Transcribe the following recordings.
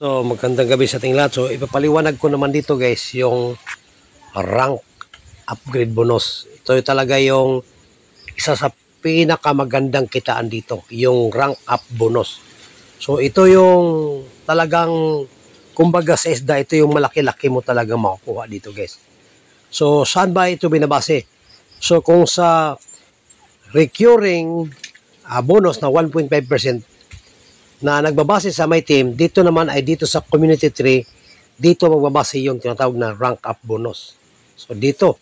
So, magandang gabi sa ating lahat. So, ipapaliwanag ko naman dito guys, yung rank upgrade bonus. Ito yung talaga yung isa sa pinakamagandang kitaan dito, yung rank up bonus. So, ito yung talagang, kumbaga sa isda, ito yung malaki-laki mo talaga makukuha dito guys. So, saan ba ito binabase? So, kung sa recurring bonus na 1.5%, na nagbabase sa my team, dito naman ay dito sa community tree, dito magbabase yung tinatawag na rank up bonus. So dito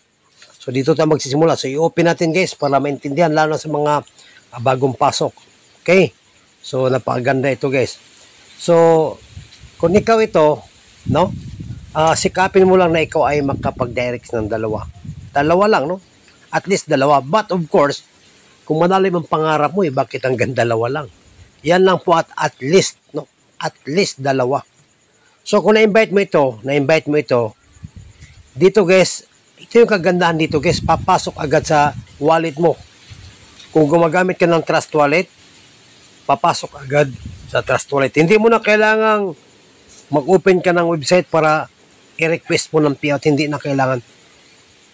tayo magsisimula. So i-open natin guys para maintindihan lalo na sa mga bagong pasok. Okay? So napakaganda ito guys. So kung ikaw ito, no? Sikapin mo lang na ikaw ay makapag-direct ng dalawa. Dalawa lang, no? At least dalawa. But of course, kung malalim ang pangarap mo, bakit hanggang dalawa lang? Yan lang po at least, no? At least dalawa. So kung na-invite mo ito, dito guys, ito yung kagandahan dito guys, papasok agad sa wallet mo. Kung gumagamit ka ng Trust Wallet, papasok agad sa Trust Wallet. Hindi mo na kailangang mag-open ka ng website para i-request mo ng payout, hindi na kailangan.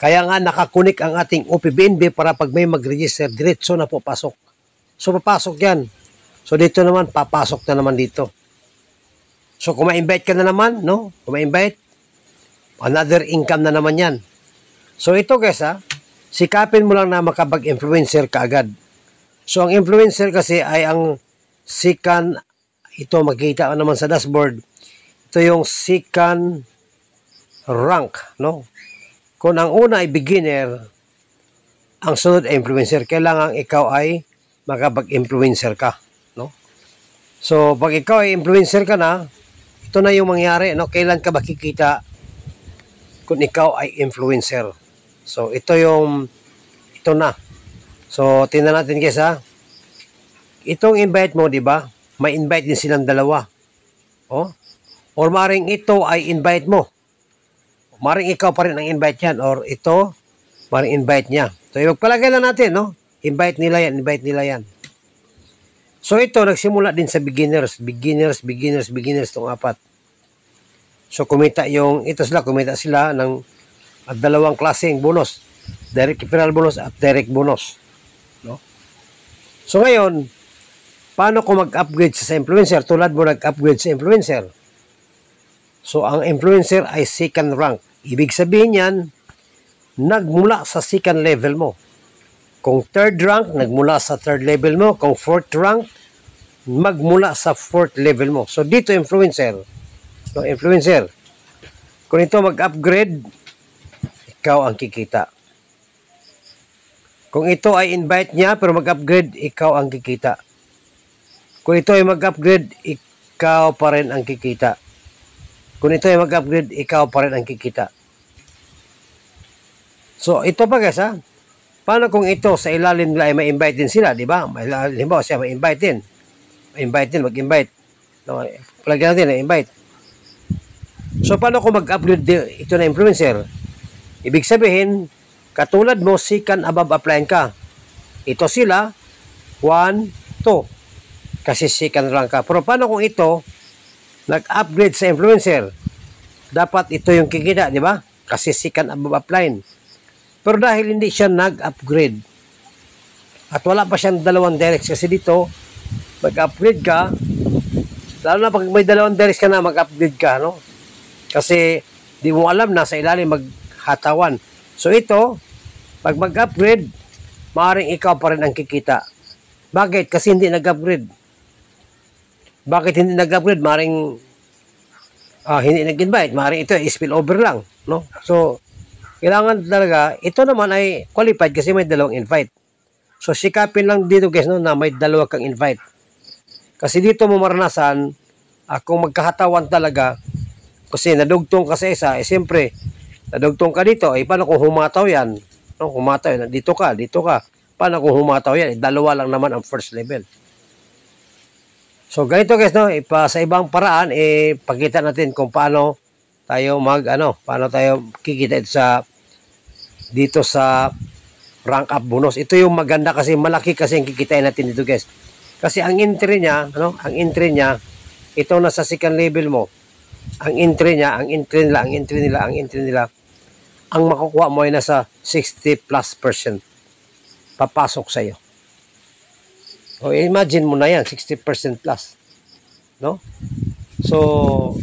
Kaya nga nakakunik ang ating OPBNB para pag may mag-register, diretso na po pasok. So papasok yan. So dito naman, papasok na naman dito. So kung ma-invite ka na naman, no? Kung ma-invite, another income na naman yan. So ito guys sikapin mo lang na makapag-influencer ka agad. So ang influencer kasi ay ang second, ito makikita ko naman sa dashboard, ito yung second rank, no? Kung ang una ay beginner, ang sunod ay influencer, kailangan ikaw ay makapag-influencer ka. So, pag ikaw ay influencer ka na, ito na yung mangyari, no? Kailan ka makikita kung ikaw ay influencer? So, ito na. So, tingnan natin guys Itong invite mo, di ba? May invite din silang dalawa. Oh? Or maring ito ay invite mo. Maring ikaw pa rin ang invite yan. Or ito, maring invite niya. So, ipagpalagay lang natin, no? Invite nila yan. So ito, nagsimula din sa beginners itong apat. So kumita sila ng dalawang klaseng bonus. Direct referral bonus at direct bonus. No? So ngayon, paano ko mag-upgrade sa influencer? Tulad mo nag-upgrade sa influencer. So ang influencer ay second rank. Ibig sabihin yan, nagmula sa second level mo. Kung third rank, nagmula sa third level mo. Kung fourth rank, magmula sa fourth level mo. So, dito influencer. So, influencer. Kung ito mag-upgrade, ikaw ang kikita. Kung ito ay invite niya, pero mag-upgrade, ikaw ang kikita. Kung ito ay mag-upgrade, ikaw pa rin ang kikita. Kung ito ay mag-upgrade, ikaw pa rin ang kikita. So, ito pa guys Paano kung ito sa ilalim nila ay ma-invite din sila, di ba? Halimbawa siya ma-invite din. Mag-invite. No, palagyan natin na-invite. So, paano kung mag-upload ito na influencer? Ibig sabihin, katulad mo, second above applyan ka. Ito sila, 1, 2. Kasi second rank ka. Pero paano kung ito, nag-upgrade sa influencer? Dapat ito yung kikita, di ba? Kasi second above applyan. Pero dahil hindi siya nag-upgrade at wala pa siyang dalawang directs kasi dito, mag-upgrade ka, lalo na pag may dalawang directs ka na, mag-upgrade ka, no? Kasi di mo alam na sa ilalim maghatawan. So ito, pag mag-upgrade, maaaring ikaw pa rin ang kikita. Bakit? Kasi hindi nag-upgrade. Bakit hindi nag-upgrade? Maaaring hindi nag-invite. Maaaring ito, spill over lang, no? So, kailangan talaga, ito naman ay qualified kasi may dalawang invite. So, sikapin lang dito guys, no, na may dalawa kang invite. Kasi dito mo maranasan, kung magkahatawan talaga, kasi nadugtong ka sa isa, siyempre, nadugtong ka dito, paano kung humataw yan? No, humataw yan, dito ka. Paano kung humataw yan? Dalawa lang naman ang first level. So, ganito guys, no, sa ibang paraan, pakita natin kung paano tayo paano tayo kikita ito dito sa rank up bonus. Ito yung maganda kasi malaki kasi ang kikitain natin dito guys. Kasi ang entry niya, ito na sa second level mo, ang entry nila, ang makukuha mo ay nasa 60+%. Papasok sa'yo. O imagine mo na yan, 60% plus. No? So,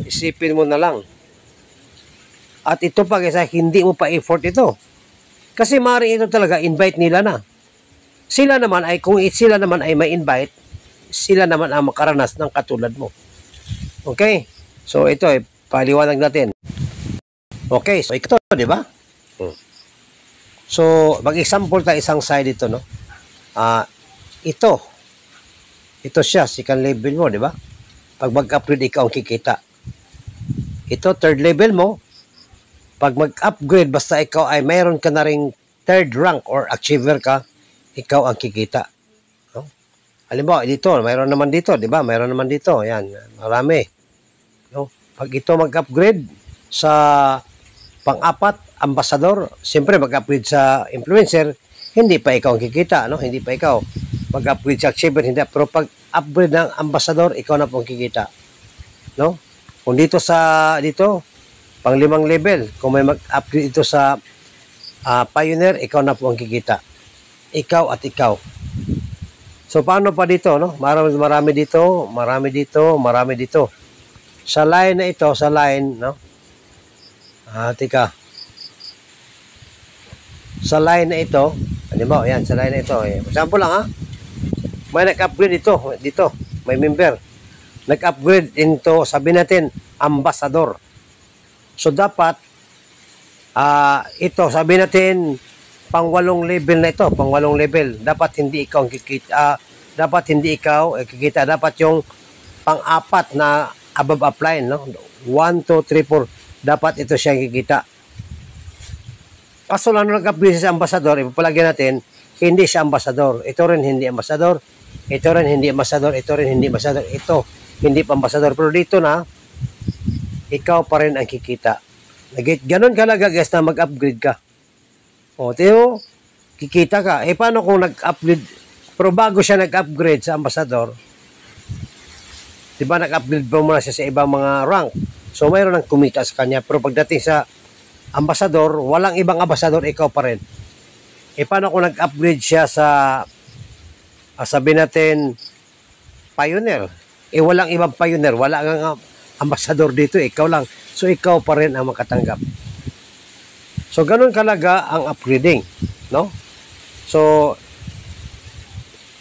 isipin mo na lang. At ito pa kasi hindi mo pa effort ito. Kasi maaaring ito talaga, invite nila na. Sila naman ay, kung sila naman ay may invite, sila naman ang makaranas ng katulad mo. Okay? So, ito ay paliwanag natin. Okay, so ito, di ba? So, mag-example tayo isang side ito, no? Ito siya, second level mo, di ba? Pag mag-upgrade, ikaw ang kikita. Ito, third level mo. Pag mag-upgrade, basta ikaw ay mayroon ka na ring third rank or achiever ka, ikaw ang kikita. No? Halimbawa, dito, mayroon naman dito, di ba? Mayroon naman dito, yan, marami. No? Pag ito mag-upgrade sa pang-apat, ambasador, siyempre mag-upgrade sa influencer, hindi pa ikaw ang kikita, no? Hindi pa ikaw mag-upgrade sa achiever, hindi. Pero pag upgrade ng ambasador, ikaw na po ang kikita. No? Kung dito pang 5 level, kung may mag-upgrade ito sa pioneer, ikaw na po ang kikita. Ikaw at ikaw. So, paano pa dito, no? Marami dito. Sa line na ito, no? Sa line na ito, halimbawa, yan, sa line na ito. Example lang, ha? May nag-upgrade dito, may member. Nag-upgrade into, sabi natin, ambasador. So, dapat, ito, sabi natin, pang-8 level na ito, pang-8 level. Dapat hindi ikaw kikita, dapat yung pang-4 na above upline, no? 1, 2, 3, 4, dapat ito siyang kikita. Kaso lang nag-upgrade sa ambasador, ipapalagyan natin, hindi siya ambasador. Ito rin hindi ambasador. Ito rin hindi ambasador. Ito rin hindi ambasador. Ito hindi pa ambasador. Pero dito na, ikaw pa rin ang kikita. Ganon kalaga guys na mag-upgrade ka. O, tiyo, kikita ka. Paano kung nag-upgrade? Pero bago siya nag-upgrade sa ambasador, diba nag-upgrade pa muna siya sa ibang mga rank. So, mayroon ng kumita sa kanya. Pero pagdating sa ambasador, walang ibang ambasador, ikaw pa rin. Paano kung nag-upgrade siya sa sabi natin pioneer? Walang ibang pioneer, wala nga ambasador dito, ikaw lang. So, ikaw pa rin ang makatanggap. So, ganun kalaga ang upgrading, no? So,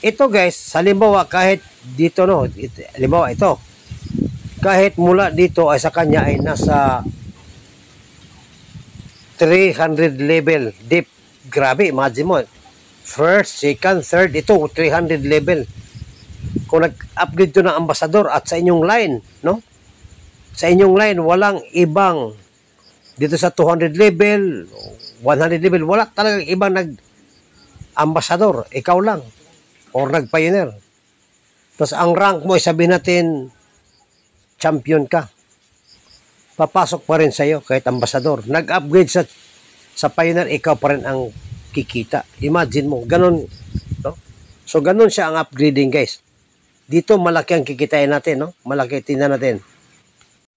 ito guys, halimbawa kahit dito, no? Halimbawa ito, kahit mula dito ay sa kanya ay nasa 300 level deep. Grabe, imagine mo. First, second, third, ito 300 level. Kung nag-upgrade to ng ambasador at sa inyong line, no? Sa inyong line, walang ibang dito sa 200 level, 100 level, wala talagang ibang nag-ambasador. Ikaw lang. Or nag-pioneer. Tapos ang rank mo, sabihin natin, champion ka. Papasok pa rin sa'yo kahit ambasador. Nag-upgrade sa pioneer, ikaw pa rin ang kikita. Imagine mo, ganun. No? So, ganun siya ang upgrading, guys. Dito, malaki ang kikitain natin. No? Malaki, tingnan natin.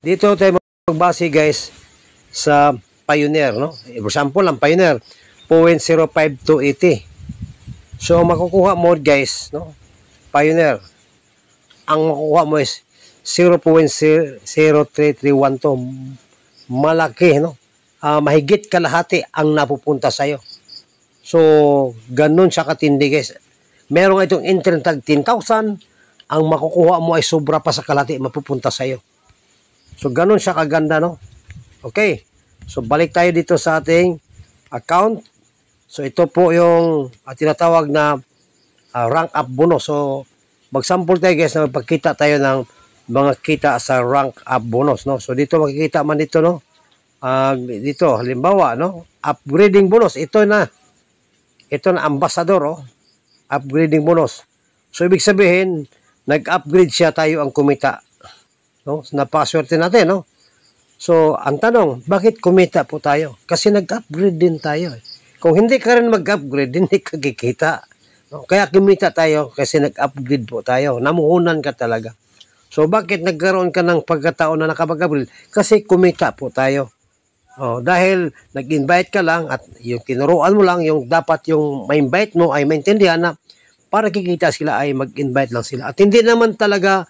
Dito tayo magbase, guys, sa pioneer. No? For example, ang pioneer, 0.05280. So, makukuha mo, guys, no? Pioneer, ang makukuha mo is 0.03312. Malaki, no? Mahigit kalahati ang napupunta sa'yo. So, ganun siya katindi, guys. Meron itong intern tag 10,000, ang makukuha mo ay sobra pa sa kalahati mapupunta sa'yo. So, ganun siya kaganda, no? Okay. So, balik tayo dito sa ating account. So, ito po yung tinatawag na rank up bonus. So, mag-sample tayo, guys, na magpakita tayo ng mga kita sa rank up bonus, no? So, dito makikita man dito, no? Dito, halimbawa, no? Upgrading bonus. Ito na ambassador, oh. Upgrading bonus. So, ibig sabihin, nag-upgrade siya, tayo ang kumita. No? Napakaswerte natin, no? So, ang tanong, bakit kumita po tayo? Kasi nag-upgrade din tayo. Kung hindi ka rin mag-upgrade, hindi ka kikita. No? Kaya kumita tayo kasi nag-upgrade po tayo. Namuhunan ka talaga. So bakit nagkaroon ka ng pagkataon na nakapag-upgrade? Kasi kumita po tayo. Dahil nag-invite ka lang at yung tinuruan mo lang, yung dapat yung ma-invite mo ay maintindihan na para kikita sila ay mag-invite lang sila. At hindi naman talaga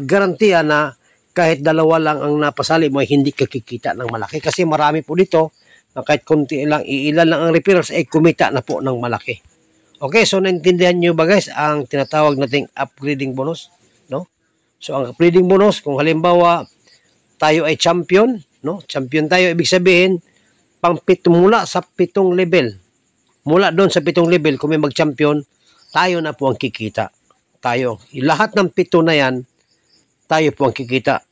garantiya na kahit dalawa lang ang napasali mo ay hindi ka kikita ng malaki. Kasi marami po dito na kahit konti lang, iilan lang ang referrals ay kumita na po ng malaki. Okay, so naintindihan nyo ba guys ang tinatawag nating upgrading bonus? No? So ang upgrading bonus, kung halimbawa tayo ay champion, no? Champion tayo, ibig sabihin, mula sa 7 level. Mula doon sa 7 level, kung may mag-champion, tayo na po ang kikita. Tayo. Lahat ng 7 na yan, tayo po ang kikita.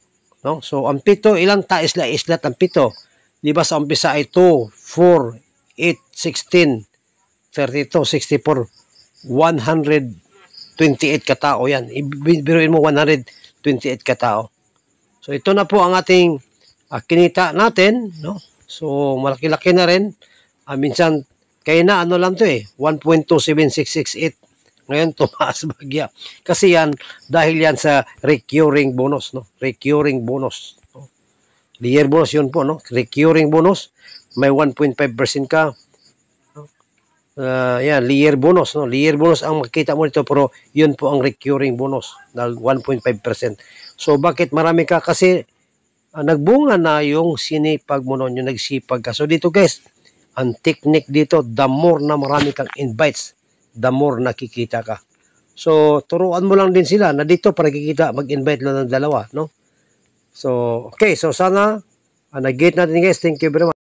No? So ang 7, ilang isla-islat ang 7? Di ba sa umpisa ay 2, 4, 8, 16, 32, 64, 128 katao yan. Biruin mo 128 katao. So ito na po ang ating kinita natin, no? So malaki-laki na rin. Minsan kaya na ano lang to 1.27668. Ngayon tumaas bagya. Kasi yan dahil yan sa recurring bonus, no? Recurring bonus. No? Year bonus yun po, no? Recurring bonus, may 1.5% ka. Yan, year bonus, no? Year bonus ang makita mo dito, pero yun po ang recurring bonus, dahil 1.5%. So bakit marami ka? Kasi nagbunga na yung sinipag mo noon, yung nagsipag ka. So dito guys, ang technique dito, the more na marami kang invites, the more nakikita ka. So turuan mo lang din sila na dito para kikita, mag-invite lang ng dalawa, no? So okay, so sana nag-get natin guys. Thank you very much.